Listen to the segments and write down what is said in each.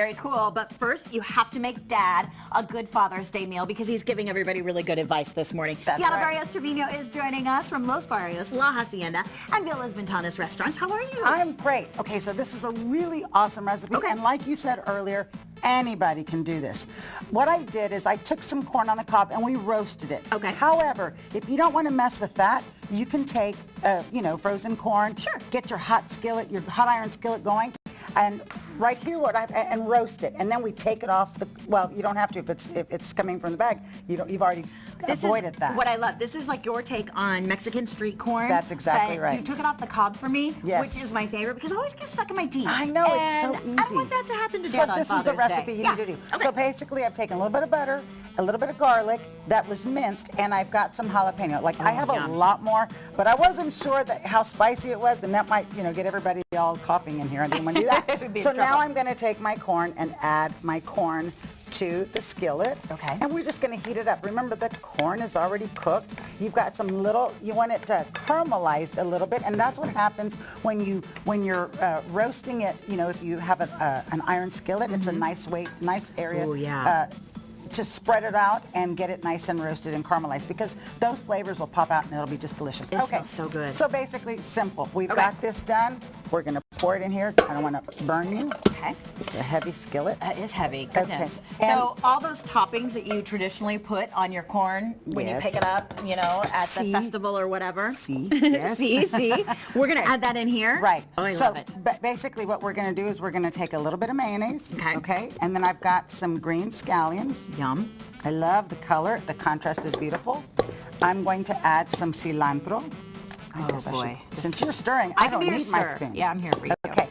Very cool, but first you have to make Dad a good Father's Day meal because he's giving everybody really good advice this morning. Diana Barrios Trevino is joining us from Los Barrios, La Hacienda, and Viola's Ventanas restaurants. How are you? I'm great. Okay, so this is a really awesome recipe, and like you said earlier, anybody can do this. What I did is I took some corn on the cob and we roasted it. Okay. However, if you don't want to mess with that, you can take, frozen corn. Sure. Get your hot iron skillet going. And right here, and roast it, and then we take it off the. Well, you don't have to if it's coming from the bag. You've already avoided that. What I love. This is like your take on Mexican street corn. That's exactly right. You took it off the cob for me, yes, which is my favorite because it always gets stuck in my teeth. I know, and it's so easy. I don't want that to happen to Dad on So this Father's is the recipe Day. you need to do. Okay. So basically, I've taken a little bit of butter, a little bit of garlic that was minced, and I've got some jalapeno. I have a lot more, but I wasn't sure how spicy it was, and that might, get everybody all coughing in here. I didn't want to do that. So now I'm going to take my corn and add my corn to the skillet. Okay. And we're just going to heat it up. Remember, the corn is already cooked. You've got you want it to caramelize a little bit, and that's what happens when you're roasting it. If you have an iron skillet, it's a nice area. Oh, yeah. To spread it out and get it nice and roasted and caramelized, because those flavors will pop out and it'll be just delicious. It smells so good. So basically, simple. We've got this done. We're going to pour it in here. I don't want to burn you. Okay. It's a heavy skillet. It is heavy. Goodness. Okay. So all those toppings that you traditionally put on your corn when you pick it up, at the festival or whatever. Yes. See. We're going to add that in here. Right. Oh, I love it. Basically, what we're going to do is we're going to take a little bit of mayonnaise. Okay. And then I've got some green scallions. Yum. I love the color. The contrast is beautiful. I'm going to add some cilantro. Since you're stirring, I don't need my spoon. Yeah, I'm here for you. Okay.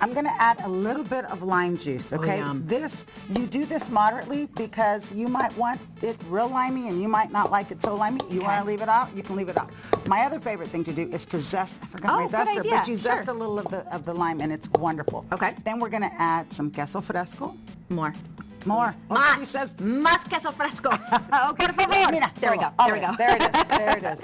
I'm going to add a little bit of lime juice, okay? You do this moderately because you might want it real limey and you might not like it so limey. You want to leave it out? You can leave it out. My other favorite thing to do is to zest. I forgot my zester, but you zest a little of the lime and it's wonderful. Okay. Then we're going to add some queso fresco. More. Más. He says, más queso fresco. Okay, Mira. There we go. There it is.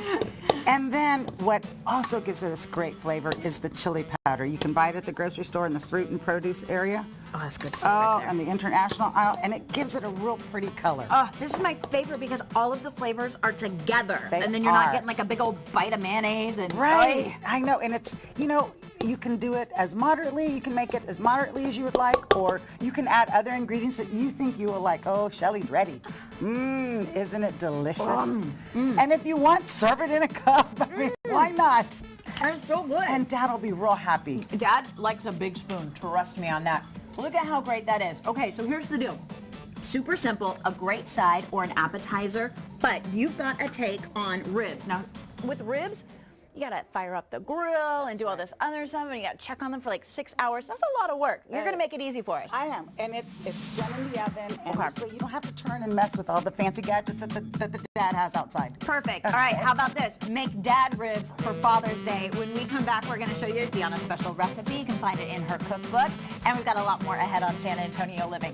And then what also gives it this great flavor is the chili powder. You can buy it at the grocery store in the fruit and produce area. Oh, that's good stuff right there. And the international aisle, and it gives it a real pretty color. Oh, this is my favorite because all of the flavors are together. And then you're not getting like a big old bite of mayonnaise. Right. I know, and it's, you can do it as moderately, you can make it as moderately as you would like, or you can add other ingredients that you think you will like. Oh, Shelly's ready. Isn't it delicious? And if you want, serve it in a cup. I mean, why not? It's so good. And Dad will be real happy. Dad likes a big spoon. Trust me on that. Look at how great that is. Okay, so here's the deal. Super simple, a great side or an appetizer, but you've got a take on ribs. Now, with ribs, you gotta fire up the grill and do all this other stuff, and you gotta check on them for like 6 hours. That's a lot of work. You're gonna make it easy for us. I am, and it's done in the oven, and so you don't have to turn and mess with all the fancy gadgets that the Dad has outside. Perfect. All right, how about this? Make Dad ribs for Father's Day. When we come back, we're gonna show you Diana's special recipe. You can find it in her cookbook, and we've got a lot more ahead on San Antonio Living.